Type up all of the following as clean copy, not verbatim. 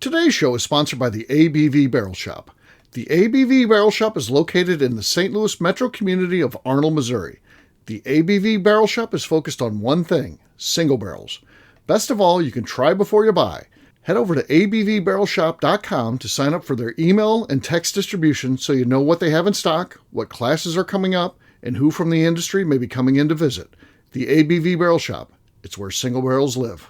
Today's show is sponsored by the ABV Barrel Shop. The ABV Barrel Shop is located in the St. Louis metro community of Arnold, Missouri. The ABV Barrel Shop is focused on one thing, single barrels. Best of all, you can try before you buy. Head over to abvbarrelshop.com to sign up for their email and text distribution so you know what they have in stock, what classes are coming up, and who from the industry may be coming in to visit. The ABV Barrel Shop. It's where single barrels live.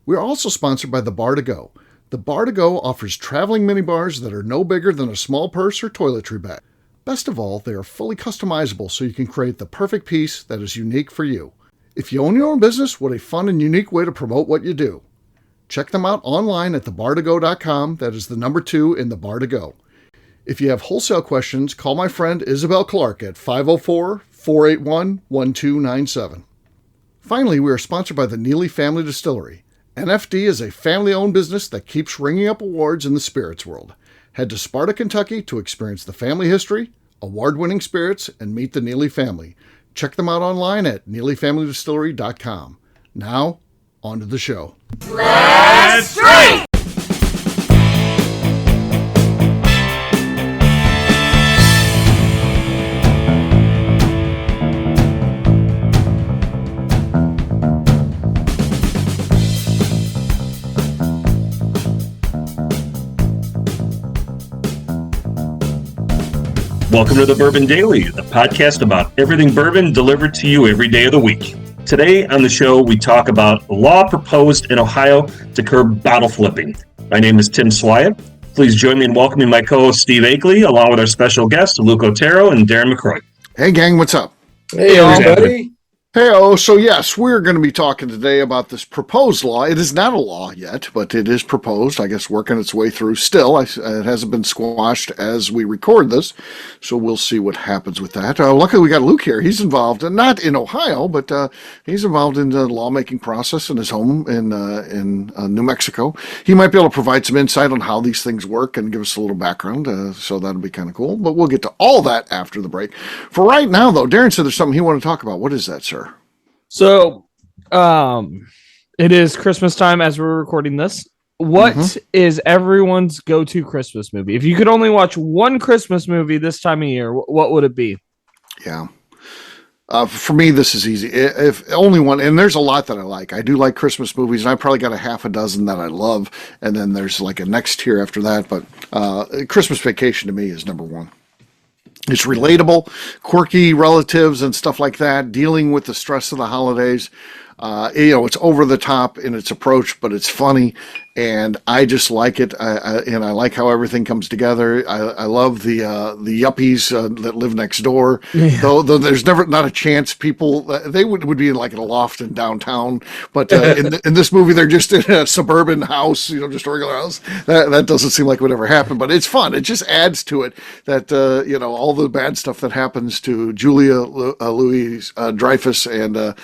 We are also sponsored by the Bar to Go. The Bar to Go offers traveling minibars that are no bigger than a small purse or toiletry bag. Best of all, they are fully customizable so you can create the perfect piece that is unique for you. If you own your own business, what a fun and unique way to promote what you do. Check them out online at thebartogo.com. That is the number 2 in the Bar to Go. If you have wholesale questions, call my friend Isabel Clark at 504-481-1297. Finally, we are sponsored by the Neely Family Distillery. NFD is a family-owned business that keeps ringing up awards in the spirits world. Head to Sparta, Kentucky to experience the family history, award-winning spirits, and meet the Neely family. Check them out online at neelyfamilydistillery.com. Now, on to the show. Let's drink! Welcome to the Bourbon Daily, the podcast about everything bourbon delivered to you every day of the week. Today on the show, we talk about a law proposed in Ohio to curb bottle flipping. My name is Tim Swyatt. Please join me in welcoming my co-host Steve Akeley, along with our special guests Luke Otero and Darren McCroy. Hey gang, what's up? Hey everybody. So yes, we're going to be talking today about this proposed law. It is not a law yet, but it is proposed, I guess, working its way through still. It hasn't been squashed as we record this, so we'll see what happens with that. Luckily, we got Luke here. He's involved, not in Ohio, but he's involved in the lawmaking process in his home in New Mexico. He might be able to provide some insight on how these things work and give us a little background, so that'll be kind of cool. But we'll get to all that after the break. For right now, though, Darren said there's something he wanted to talk about. What is that, sir? So, it is Christmas time as we're recording this. What is everyone's go-to Christmas movie? If you could only watch one Christmas movie this time of year, what would it be? Yeah. For me, this is easy. If only one, and there's a lot that I like. I do like Christmas movies, and I probably got a half a dozen that I love, and then there's like a next tier after that, but Christmas Vacation to me is number one. It's relatable, quirky relatives and stuff like that, dealing with the stress of the holidays. It's over the top in its approach, but it's funny, and I just like it. And I like how everything comes together. I love the yuppies that live next door. Yeah. Though there's not a chance people they would be in like in a loft in downtown, but in this movie they're just in a suburban house, just a regular house. That doesn't seem like it would ever happen, but it's fun. It just adds to it that all the bad stuff that happens to Julia Louis Dreyfus and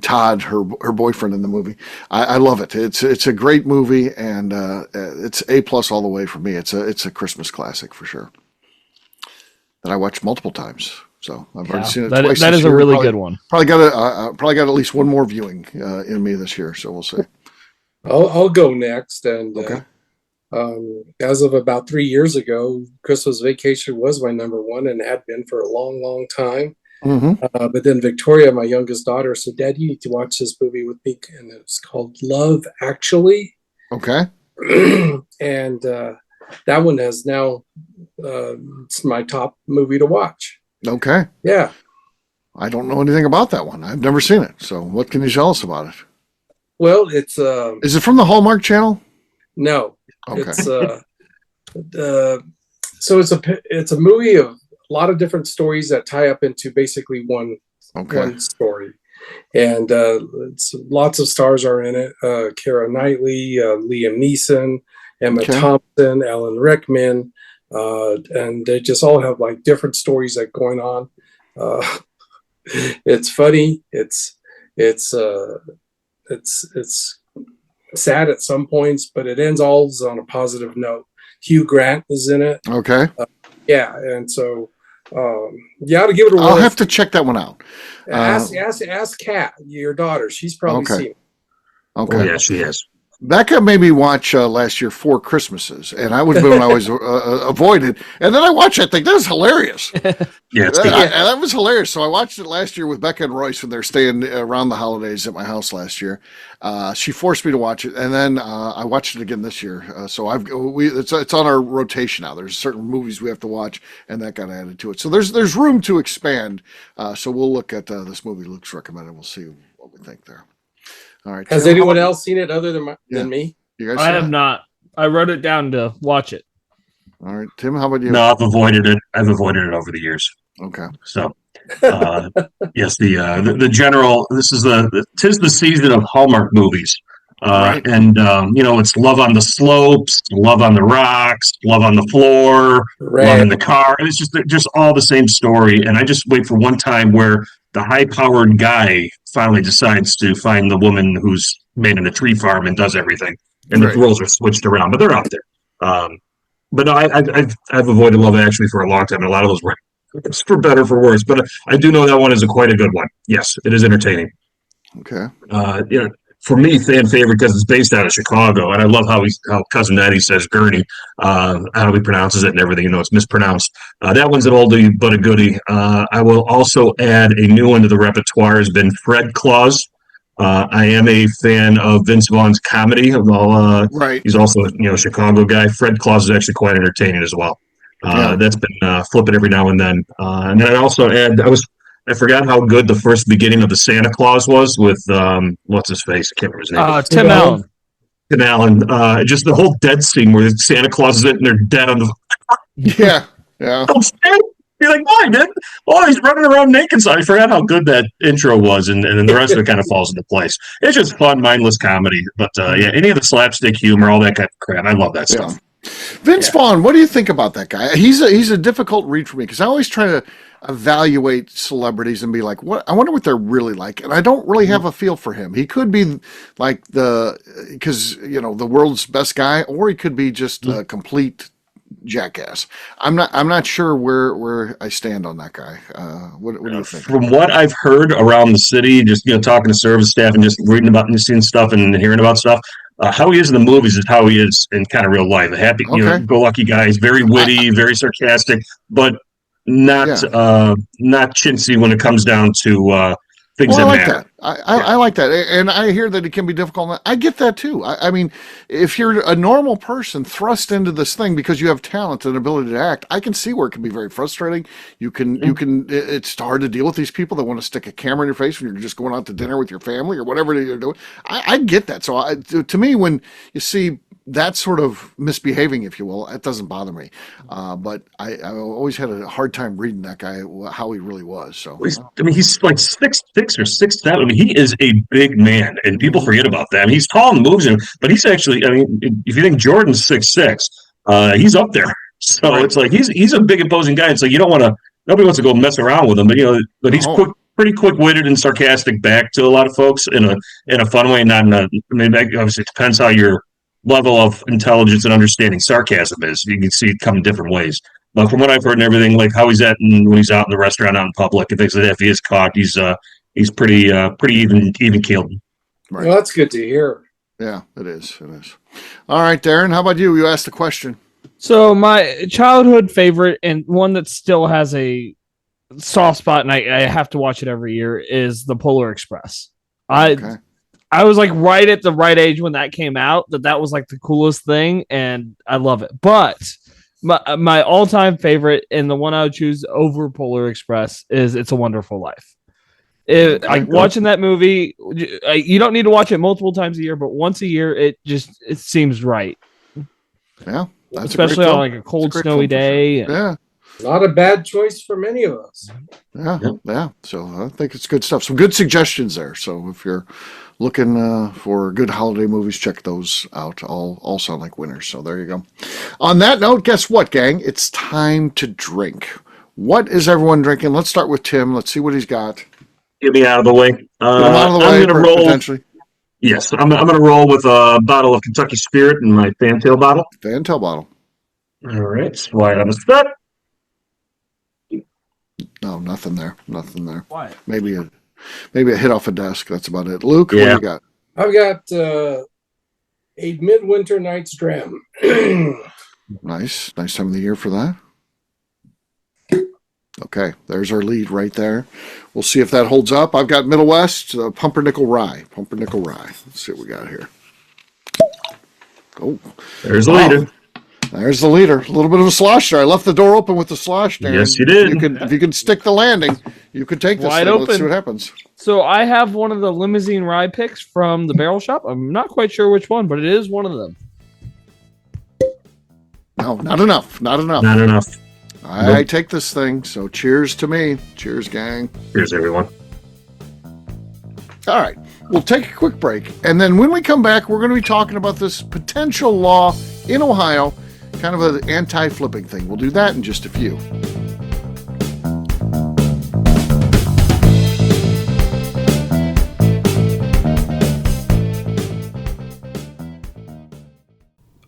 Todd, her boyfriend in the movie. I love it. It's a great movie, and it's A+ all the way for me. It's a Christmas classic for sure that I watched multiple times. So I've already seen it twice. That is a really good one. Probably got at least one more viewing in me this year. So we'll see. I'll go next, and okay. As of about 3 years ago, Christmas Vacation was my number one and had been for a long, long time. But then Victoria, my youngest daughter, said, "Dad, you need to watch this movie with me," and it's called Love Actually. Okay. And that one has now it's my top movie to watch. Okay. Yeah. I don't know anything about that one. I've never seen it. So what can you tell us about it? Well, it's is it from the Hallmark Channel? No. Okay. It's so it's a movie of a lot of different stories that tie up into basically one story. And it's lots of stars are in it. Keira Knightley, Liam Neeson, Emma Thompson, Alan Rickman, and they just all have like different stories that going on. It's funny. It's sad at some points, but it ends all on a positive note. Hugh Grant is in it. Okay. Yeah, and so you ought to give it a whirl. I'll have to check that one out. Ask Kat, your daughter. She's probably seen it. Okay. Yeah, she has. Becca made me watch last year 4 Christmases, and I would have been always avoided. And then I watched that thing. That was hilarious. Yeah, it's good. That was hilarious. So I watched it last year with Becca and Royce when they're staying around the holidays at my house last year. She forced me to watch it, and then I watched it again this year. So it's on our rotation now. There's certain movies we have to watch, and that got added to it. So there's room to expand. So we'll look at this movie Luke's recommended. We'll see what we think there. All right. Has anyone else seen it other than me? You guys I have not. I wrote it down to watch it. All right, Tim, how about you? No, I've avoided it. I've avoided it over the years. Okay. So, yes, the general. This is tis the season of Hallmark movies, Right. and it's love on the slopes, love on the rocks, love on the floor, love in the car, and it's just all the same story. And I just wait for one time where the high-powered guy finally decides to find the woman who's made in a tree farm and does everything, and the roles are switched around, but they're out there. But no, I've avoided Love Actually for a long time, and a lot of those were it's for better for worse. But I do know that one is quite a good one. Yes, it is entertaining. Okay. For me, fan favorite because it's based out of Chicago, and I love how Cousin Eddie says Gurney, how he pronounces it and everything. It's mispronounced. That one's an oldie but a goodie. I will also add a new one to the repertoire has been Fred Claus. I am a fan of Vince Vaughn's comedy. Right. He's also a Chicago guy. Fred Claus is actually quite entertaining as well. That's been flipping every now and then. And then I also add I forgot how good the first beginning of the Santa Claus was with what's his face? I can't remember his name. Tim Allen. Tim Allen. Just the whole dead scene where Santa Claus is in and they're dead on the. Yeah. Yeah. You're like, why, man? Oh, he's running around naked. So I forgot how good that intro was, and then the rest of it kind of falls into place. It's just fun, mindless comedy. But any of the slapstick humor, all that kind of crap, I love that stuff. Vince Vaughn, what do you think about that guy? He's a difficult read for me because I always try to evaluate celebrities and be like, I wonder what they're really like, and I don't really have a feel for him. He could be like the world's best guy, or he could be just a complete jackass. I'm not sure where I stand on that guy. What do you think? From what I've heard around the city, just talking to service staff and just reading about and seeing stuff and hearing about stuff. How he is in the movies is how he is in kind of real life. A happy, go-lucky guy. He's very witty, very sarcastic, but not chintzy when it comes down to things that matter. That. I like that, and I hear that it can be difficult. I get that too. I mean, if you're a normal person thrust into this thing because you have talent and ability to act, I can see where it can be very frustrating. It's hard to deal with these people that want to stick a camera in your face when you're just going out to dinner with your family or whatever you're doing. I get that. So to me, when you see that sort of misbehaving, if you will, it doesn't bother me. But I always had a hard time reading that guy, how he really was. So he's like 6'6" or 6'7". I mean, he is a big man, and people forget about that. I mean, he's tall and moves, but he's actually. I mean, if you think Jordan's 6'6", he's up there. So it's like he's a big imposing guy. It's like nobody wants to go mess around with him, but he's pretty quick-witted and sarcastic back to a lot of folks in a fun way, not in a. I mean, obviously it depends how your level of intelligence and understanding sarcasm is. You can see it come in different ways. But from what I've heard and everything, like how he's at when he's out in the restaurant, out in public, and things like that, if he is caught, he's pretty even keeled. Right. Well, that's good to hear. Yeah, it is. It is. All right, Darren, how about you? You asked the question. So my childhood favorite and one that still has a soft spot, and I have to watch it every year, is the Polar Express. I was like right at the right age when that came out, that was like the coolest thing, and I love it. But my all-time favorite and the one I would choose over Polar Express is It's a Wonderful Life. Watching that movie, you don't need to watch it multiple times a year, but once a year, it seems right. Yeah, especially on like a cold, snowy day. Sure. Yeah. Not a bad choice for many of us. Yeah. So I think it's good stuff. Some good suggestions there. So if you're looking for good holiday movies, check those out. All sound like winners. So there you go. On that note, guess what, gang? It's time to drink. What is everyone drinking? Let's start with Tim. Let's see what he's got. Get me out of the way. I'm going to roll. Potentially. Yes, I'm going to roll with a bottle of Kentucky Spirit in my Fantail bottle. Fantail bottle. All right. Slide on the spot. No, nothing there. Why? Maybe a hit off a desk. That's about it. Luke, what do you got? I've got A Midwinter Night's Dram. Nice time of the year for that. Okay, there's our lead right there. We'll see if that holds up. I've got Middle West, Pumpernickel Rye. Let's see what we got here. Oh, There's the leader. There's the leader. A little bit of a slosh there. I left the door open with the slosh, Darren. Yes, you did. If you can stick the landing, you could take this Wide thing. open. Let's see what happens. So I have one of the limousine rye picks from the Barrel Shop. I'm not quite sure which one, but it is one of them. No, not enough. Not enough. I take this thing, so cheers to me. Cheers, gang. Cheers, everyone. All right, we'll take a quick break, and then when we come back, we're going to be talking about this potential law in Ohio, kind of an anti-flipping thing. We'll do that in just a few.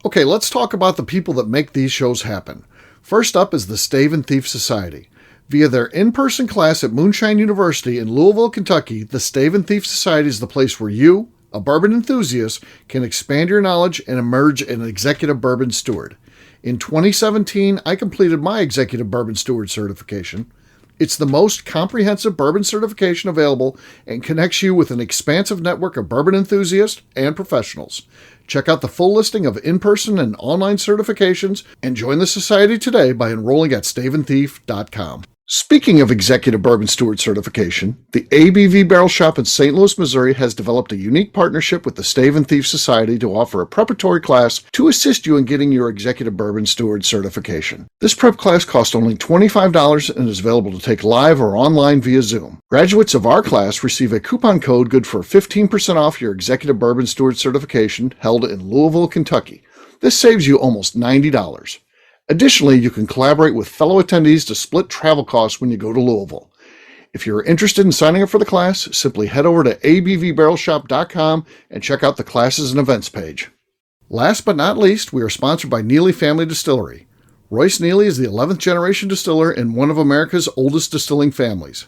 Okay, let's talk about the people that make these shows happen. First up is the Stave and Thief Society. Via their in-person class at Moonshine University in Louisville, Kentucky, the Stave and Thief Society is the place where you, a bourbon enthusiast, can expand your knowledge and emerge an executive bourbon steward. In 2017, I completed my executive bourbon steward certification. It's the most comprehensive bourbon certification available and connects you with an expansive network of bourbon enthusiasts and professionals. Check out the full listing of in-person and online certifications and join the society today by enrolling at staveandthief.com. Speaking of executive bourbon steward certification, the ABV Barrel Shop in St. Louis, Missouri has developed a unique partnership with the Stave and Thief Society to offer a preparatory class to assist you in getting your executive bourbon steward certification. This prep class costs only $25 and is available to take live or online via Zoom. Graduates of our class receive a coupon code good for 15% off your executive bourbon steward certification held in Louisville, Kentucky. This saves you almost $90. Additionally, you can collaborate with fellow attendees to split travel costs when you go to Louisville. If you're interested in signing up for the class, simply head over to abvbarrelshop.com and check out the classes and events page. Last but not least, we are sponsored by Neely Family Distillery. Royce Neely is the 11th generation distiller in one of America's oldest distilling families.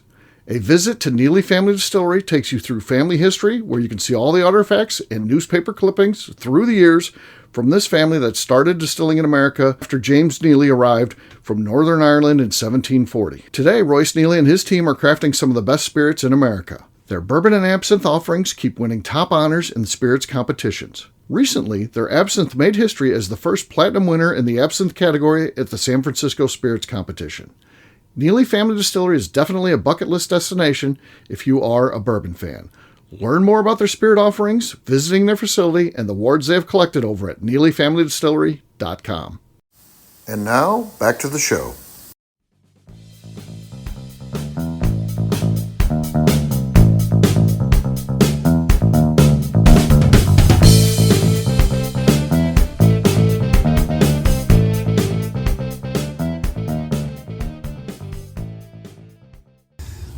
A visit to Neely Family Distillery takes you through family history, where you can see all the artifacts and newspaper clippings through the years from this family that started distilling in America after James Neely arrived from Northern Ireland in 1740. Today, Royce Neely and his team are crafting some of the best spirits in America. Their bourbon and absinthe offerings keep winning top honors in the spirits competitions. Recently, their absinthe made history as the first platinum winner in the absinthe category at the San Francisco Spirits Competition. Neely Family Distillery is definitely a bucket list destination if you are a bourbon fan. Learn more about their spirit offerings, visiting their facility, and the awards they have collected over at NeelyFamilyDistillery.com. And now, back to the show.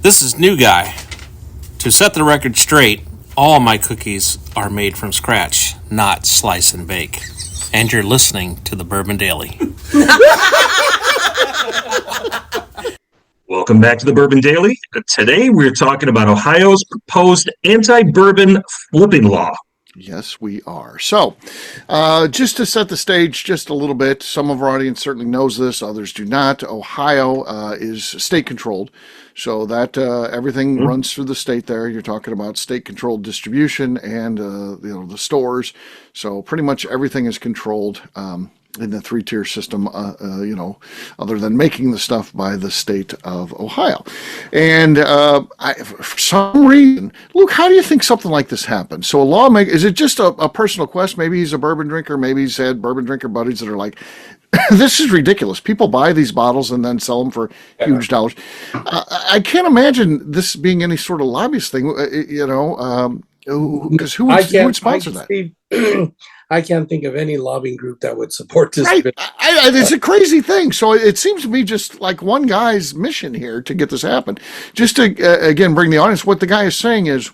This is New Guy. To set the record straight, all my cookies are made from scratch, not slice and bake. And you're listening to the Bourbon Daily. Welcome back to the Bourbon Daily. Today we're talking about Ohio's proposed anti-bourbon flipping law. Yes, we are. So, just to set the stage just a little bit, some of our audience certainly knows this, others do not. Ohio is state-controlled, so that everything runs through the state there. You're talking about state-controlled distribution and the stores. So pretty much everything is controlled in the three-tier system, other than making the stuff by the state of Ohio. And for some reason, Luke, how do you think something like this happens? So a lawmaker, is it just a personal quest? Maybe he's a bourbon drinker. Maybe he's had bourbon drinker buddies that are like, this is ridiculous. People buy these bottles and then sell them for huge dollars. I can't imagine this being any sort of lobbyist thing, because who would sponsor that? I can't think of any lobbying group that would support this. Right. It's a crazy thing. So it seems to me just like one guy's mission here to get this happen. Just to, again, bring the audience, what the guy is saying is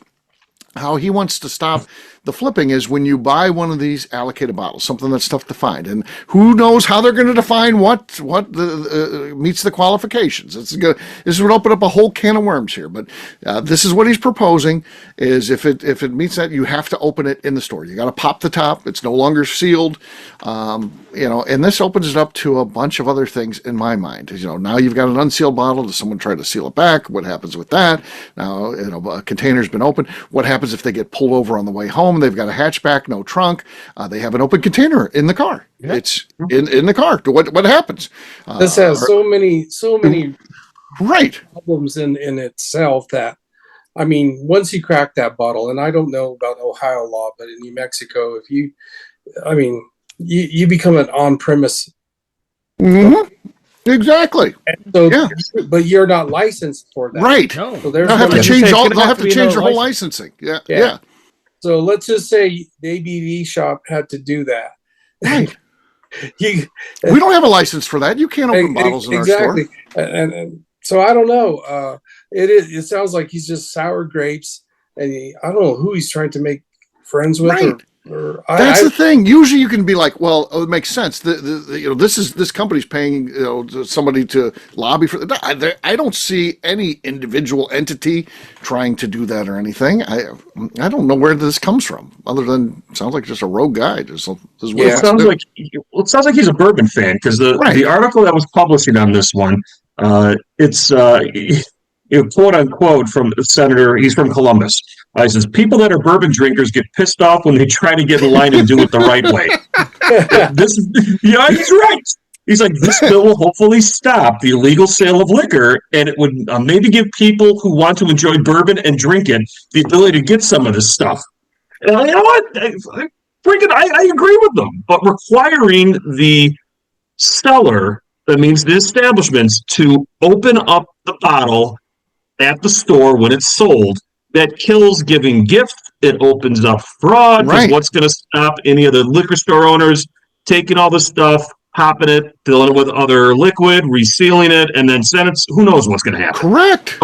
how he wants to stop the flipping is when you buy one of these allocated bottles, something that's tough to find, and who knows how they're going to define what meets the qualifications. This would open up a whole can of worms here, but this is what he's proposing: is if it meets that, you have to open it in the store. You got to pop the top; it's no longer sealed. And this opens it up to a bunch of other things in my mind. Now you've got an unsealed bottle. Does someone try to seal it back? What happens with that? Now, a container's been opened. What happens if they get pulled over on the way home? They've got a hatchback, no trunk. They have an open container in the car. Yeah. It's in the car. What happens? This has so many right problems in itself that, I mean, once you crack that bottle, and I don't know about Ohio law, but in New Mexico, you become an on-premise. Mm-hmm. Exactly. So, but you're not licensed for that, right? No. So they'll have to change all. They'll have to change their whole licensing. Yeah. So let's just say the ABV shop had to do that. Right. We don't have a license for that. You can't open bottles in our store. And so I don't know. It sounds like he's just sour grapes, and I don't know who he's trying to make friends with. Right. That's the thing. Usually, you can be like, "Well, it makes sense. This company's paying somebody to lobby for." I don't see any individual entity trying to do that or anything. I don't know where this comes from, other than sounds like just a rogue guy. It sounds like he's a bourbon fan, because the article that was publishing on this one, it's quote unquote from the senator. He's from Columbus. He says, people that are bourbon drinkers get pissed off when they try to get in line and do it the right way. He's right. He's like, this bill will hopefully stop the illegal sale of liquor, and it would maybe give people who want to enjoy bourbon and drink it the ability to get some of this stuff. And you know what? I agree with them. But requiring the seller, that means the establishments, to open up the bottle at the store when it's sold, that kills giving gifts. It opens up fraud. Right. What's going to stop any of the liquor store owners taking all the stuff, popping it, filling it with other liquid, resealing it, and then send it? Who knows what's going to happen? Correct.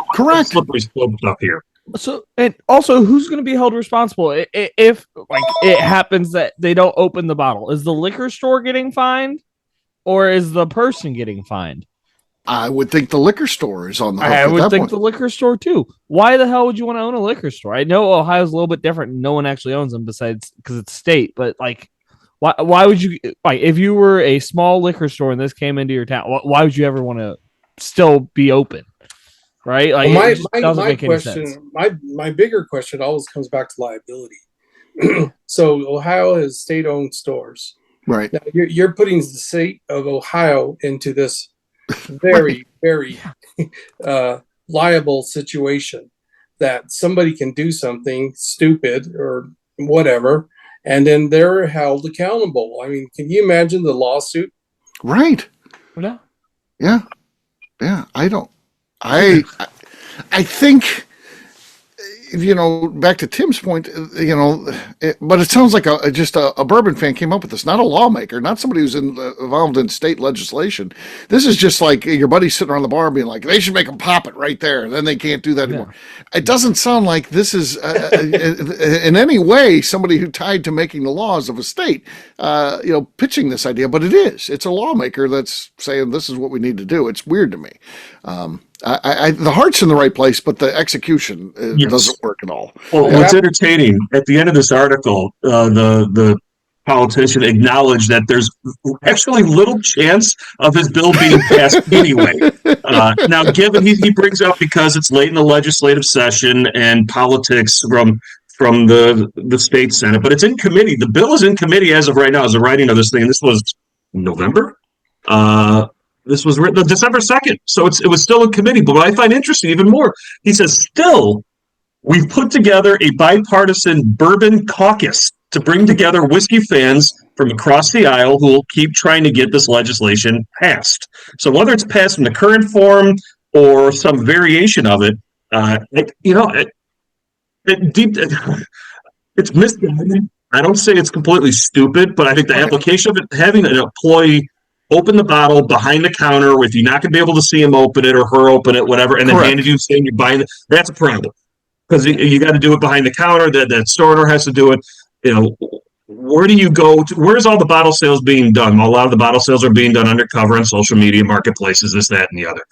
Slippery slope stuff here. So, and also, who's going to be held responsible if it happens that they don't open the bottle? Is the liquor store getting fined, or is the person getting fined? I would think the liquor store is on the hook. I would think the liquor store too. Why the hell would you want to own a liquor store? I know Ohio's a little bit different. No one actually owns them besides because it's state. But why would you if you were a small liquor store and this came into your town? Why would you ever want to still be open? Right? My question, my bigger question always comes back to liability. So Ohio has state-owned stores. Right. Now you're putting the state of Ohio into this very, very liable situation that somebody can do something stupid or whatever, and then they're held accountable. I mean, can you imagine the lawsuit? Right. Yeah. I think, back to Tim's point, but it sounds like just a bourbon fan came up with this, not a lawmaker, not somebody who's involved in state legislation. This is just like your buddy sitting around the bar being like, they should make them pop it right there, and then they can't do that anymore. It doesn't sound like this is in any way somebody who tied to making the laws of a state, pitching this idea, but it is. It's a lawmaker that's saying this is what we need to do. It's weird to me. The heart's in the right place, but the execution doesn't work at all. Well, what's entertaining at the end of this article, the politician acknowledged that there's actually little chance of his bill being passed anyway. Now, given he brings up because it's late in the legislative session and politics from the state senate, but it's in committee. The bill is in committee as of right now, as the writing of this thing. And this was November. This was written on December 2nd, so it was still in committee. But what I find interesting even more, he says, still, we've put together a bipartisan bourbon caucus to bring together whiskey fans from across the aisle who will keep trying to get this legislation passed. So whether it's passed in the current form or some variation of it, it's misguided. I don't say it's completely stupid, but I think the application of it, having an employee open the bottle behind the counter, if you're not going to be able to see him open it or her open it, whatever, and then hand it you saying you're buying it, that's a problem. Because you got to do it behind the counter, that store owner has to do it. where do you go to? Where's all the bottle sales being done? A lot of the bottle sales are being done undercover on social media, marketplaces, this, that, and the other.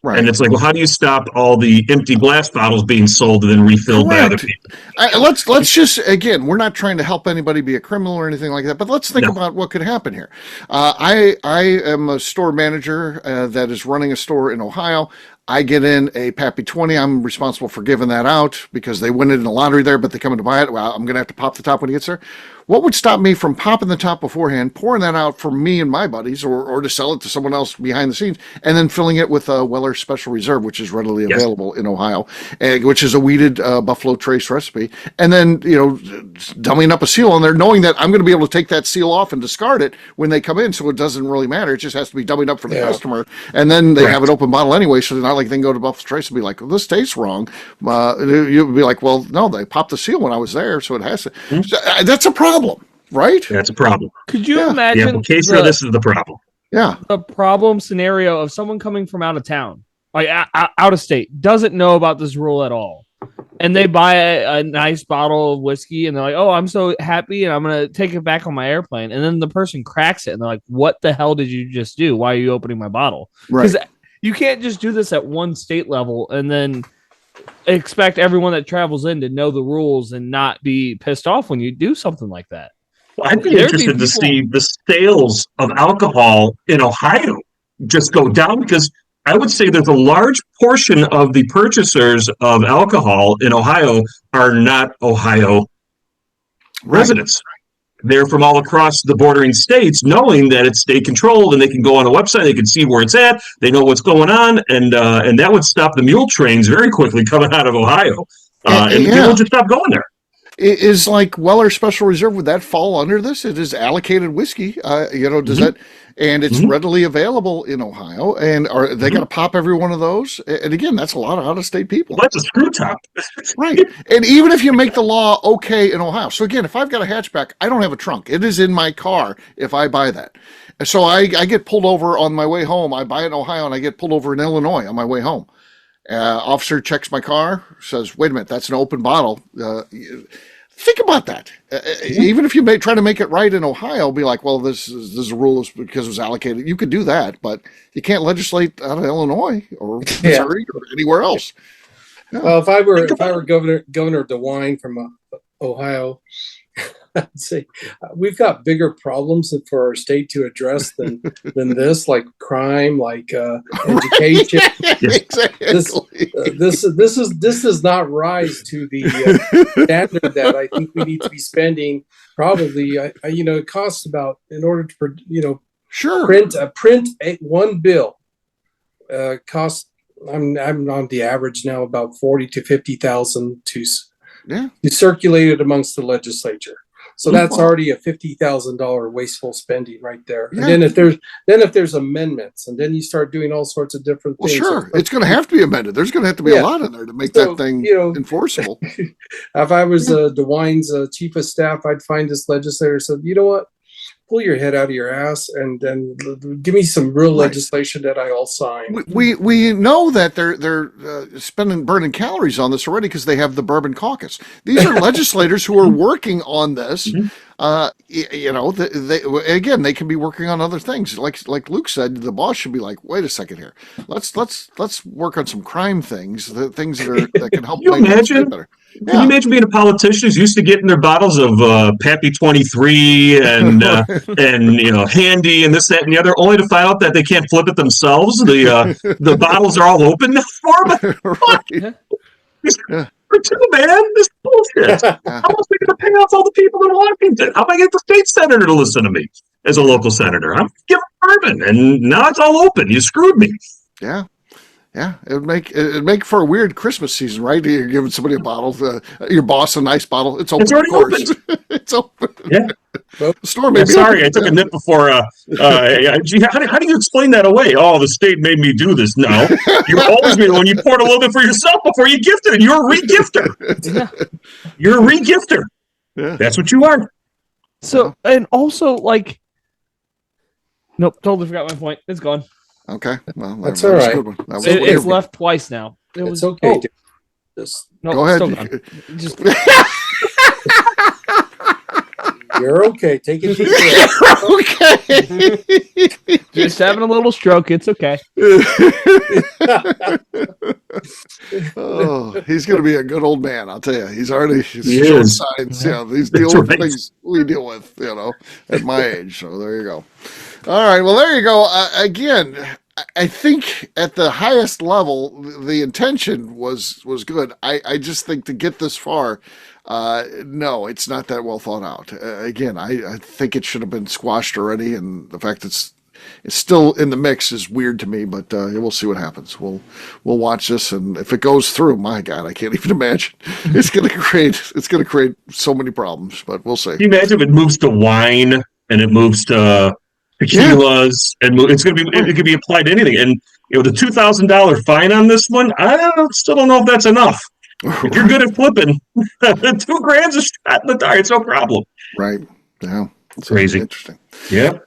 Right. And it's like, well, how do you stop all the empty glass bottles being sold and then refilled by other people? Let's just, again, we're not trying to help anybody be a criminal or anything like that, but let's think about what could happen here. I am a store manager that is running a store in Ohio. I get in a Pappy 20. I'm responsible for giving that out because they win it in the lottery there, but they come in to buy it. Well, I'm going to have to pop the top when he gets there. What would stop me from popping the top beforehand, pouring that out for me and my buddies, or to sell it to someone else behind the scenes, and then filling it with a Weller Special Reserve, which is readily available in Ohio, which is a weeded Buffalo Trace recipe, and then dummying up a seal on there, knowing that I'm going to be able to take that seal off and discard it when they come in, so it doesn't really matter. It just has to be dummied up for the customer, and then they have an open bottle anyway, so they're not like they can go to Buffalo Trace and be like, well, this tastes wrong. You'd be like, well, no, they popped the seal when I was there, so it has to. That's a problem. Right? That's a problem. Could you imagine the application of this is the problem? Yeah. The problem scenario of someone coming from out of town, like out of state, doesn't know about this rule at all. And they buy a nice bottle of whiskey and they're like, oh, I'm so happy and I'm going to take it back on my airplane. And then the person cracks it and they're like, what the hell did you just do? Why are you opening my bottle? Right. Because you can't just do this at one state level and then expect everyone that travels in to know the rules and not be pissed off when you do something like that. Well, I'd be interested to see the sales of alcohol in Ohio just go down, because I would say there's a large portion of the purchasers of alcohol in Ohio are not Ohio residents. They're from all across the bordering states, knowing that it's state controlled and they can go on a website, they can see where it's at, they know what's going on, and that would stop the mule trains very quickly coming out of Ohio. And people just stop going there. Is like Weller Special Reserve, would that fall under this? It is allocated whiskey, does that, and it's readily available in Ohio, and are they got to pop every one of those? And again, that's a lot of out-of-state people. Well, that's a screw top. Right. And even if you make the law okay in Ohio, so again, if I've got a hatchback, I don't have a trunk. It is in my car if I buy that. So I get pulled over on my way home. I buy it in Ohio, and I get pulled over in Illinois on my way home. Officer checks my car, says, wait a minute, that's an open bottle. Think about that. Even if you try to make it right in Ohio, be like, well, this is a rule because it was allocated. You could do that, but you can't legislate out of Illinois or Missouri or anywhere else. Yeah. Well, if I were Governor DeWine from Ohio, I'd say we've got bigger problems for our state to address than this, like crime, like education. Exactly. This does not rise to the standard that I think we need to be spending. Probably, it costs about, in order to print one bill costs. I'm on the average now about 40 to 50,000 to circulate it amongst the legislature. So that's already a $50,000 wasteful spending right there. Yeah. And then if there's amendments, and then you start doing all sorts of different things. Well, sure, it's going to have to be amended. There's going to have to be a lot in there to make that thing enforceable. If I was DeWine's chief of staff, I'd find this legislator and said, you know what? Pull your head out of your ass and then give me some real legislation that I'll sign. We know that they're burning calories on this already because they have the Bourbon Caucus. These are legislators who are working on this. They can be working on other things. Like Luke said, the boss should be like, wait a second here. Let's work on some crime things, the things that can help. Can you imagine? Better. Can you imagine being a politician who's used to getting their bottles of Pappy 23 and Handy and this, that, and the other, only to find out that they can't flip it themselves? The bottles are all open for them. Right. For two, man, this bullshit. How am I going to pay off all the people in Washington? How am I going to get the state senator to listen to me as a local senator? I'm giving bourbon, and now it's all open. You screwed me. Yeah. Yeah, it'd make for a weird Christmas season, right? You're giving somebody a bottle, your boss a nice bottle. It's open, it's already of course. Open. It's open. Yeah. The store may be sorry, open. I took a nip before. How do you explain that away? Oh, the state made me do this. No, you always made it when you poured a little bit for yourself before you gifted it. You're a regifter. You're a regifter. Yeah. That's what you are. So, and also, like, nope, totally forgot my point. It's gone. Okay, well, that's all right. It's left twice now. It's okay. Go ahead. Just You're okay. Take a deep breath. Okay. Just having a little stroke. It's okay. Oh, he's going to be a good old man. I'll tell you. He's He showing is. signs. Yeah, these That's deal with right. things we deal with, at my age. So there you go. All right. Well, there you go. Again, I think at the highest level, the intention was good. I just think to get this far, no, it's not that well thought out. Again, I think it should have been squashed already, and the fact it's still in the mix is weird to me. But we'll see what happens. We'll watch this, and if it goes through, my God, I can't even imagine. It's going to create so many problems. But we'll see. Can you imagine if it moves to wine and it moves to tequilas and it's going to be it could be applied to anything. And the $2,000 fine on this one, still don't know if that's enough. If you're good at flipping, $2,000's a shot in the dark. It's no problem. Right? Yeah. It's Crazy. Interesting. Yeah.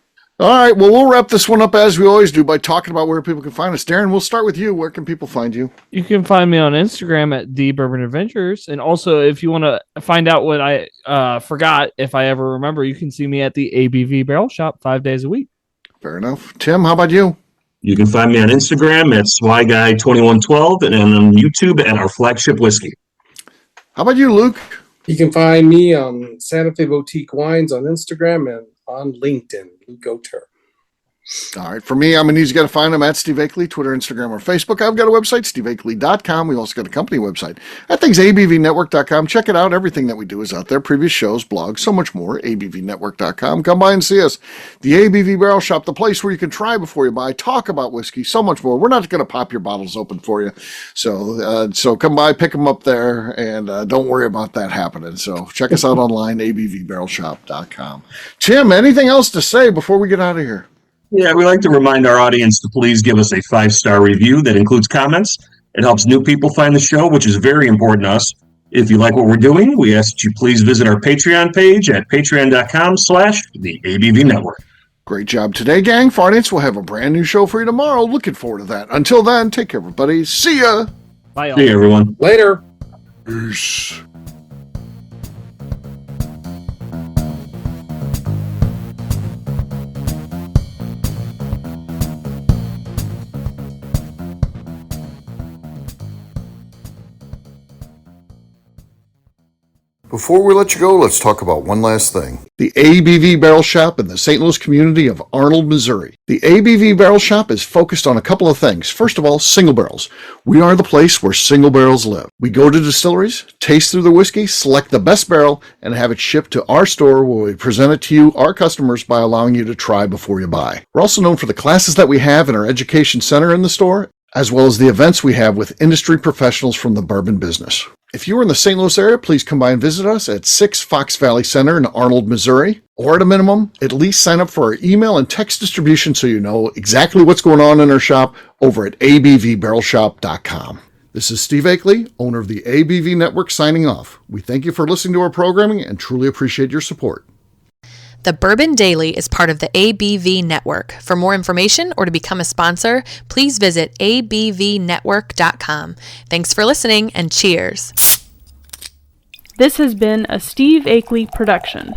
All right. Well, we'll wrap this one up as we always do by talking about where people can find us. Darren, we'll start with you. Where can people find you? You can find me on Instagram at The Bourbon Adventures. And also, if you want to find out what I forgot, if I ever remember, you can see me at the ABV Barrel Shop 5 days a week. Fair enough. Tim, how about you? You can find me on Instagram at SwyGuy2112 and on YouTube at Our Flagship Whiskey. How about you, Luke? You can find me on Santa Fe Boutique Wines on Instagram and on LinkedIn, Luke Oter. All right. For me, I'm an easy guy to find. I'm at Steve Akeley, Twitter, Instagram, or Facebook. I've got a website, steveakeley.com. We've also got a company website. That thing's abvnetwork.com. Check it out. Everything that we do is out there. Previous shows, blogs, so much more. abvnetwork.com. Come by and see us. The ABV Barrel Shop, the place where you can try before you buy, talk about whiskey, so much more. We're not going to pop your bottles open for you. So come by, pick them up there, and don't worry about that happening. So check us out online, abvbarrelshop.com. Tim, anything else to say before we get out of here? Yeah, we like to remind our audience to please give us a 5-star review that includes comments. It helps new people find the show, which is very important to us. If you like what we're doing, we ask that you please visit our Patreon page at patreon.com/the ABV Network. Great job today, gang. For audience, we'll have a brand new show for you tomorrow. Looking forward to that. Until then, take care, everybody. See ya. Bye, y'all. See you, everyone. Later. Peace. Before we let you go, let's talk about one last thing. The ABV Barrel Shop in the St. Louis community of Arnold, Missouri. The ABV Barrel Shop is focused on a couple of things. First of all, single barrels. We are the place where single barrels live. We go to distilleries, taste through the whiskey, select the best barrel, and have it shipped to our store where we present it to you, our customers, by allowing you to try before you buy. We're also known for the classes that we have in our education center in the store, as well as the events we have with industry professionals from the bourbon business. If you're in the St. Louis area, please come by and visit us at 6 Fox Valley Center in Arnold, Missouri. Or at a minimum, at least sign up for our email and text distribution so you know exactly what's going on in our shop over at abvbarrelshop.com. This is Steve Akeley, owner of the ABV Network, signing off. We thank you for listening to our programming and truly appreciate your support. The Bourbon Daily is part of the ABV Network. For more information or to become a sponsor, please visit abvnetwork.com. Thanks for listening and cheers. This has been a Steve Akeley production.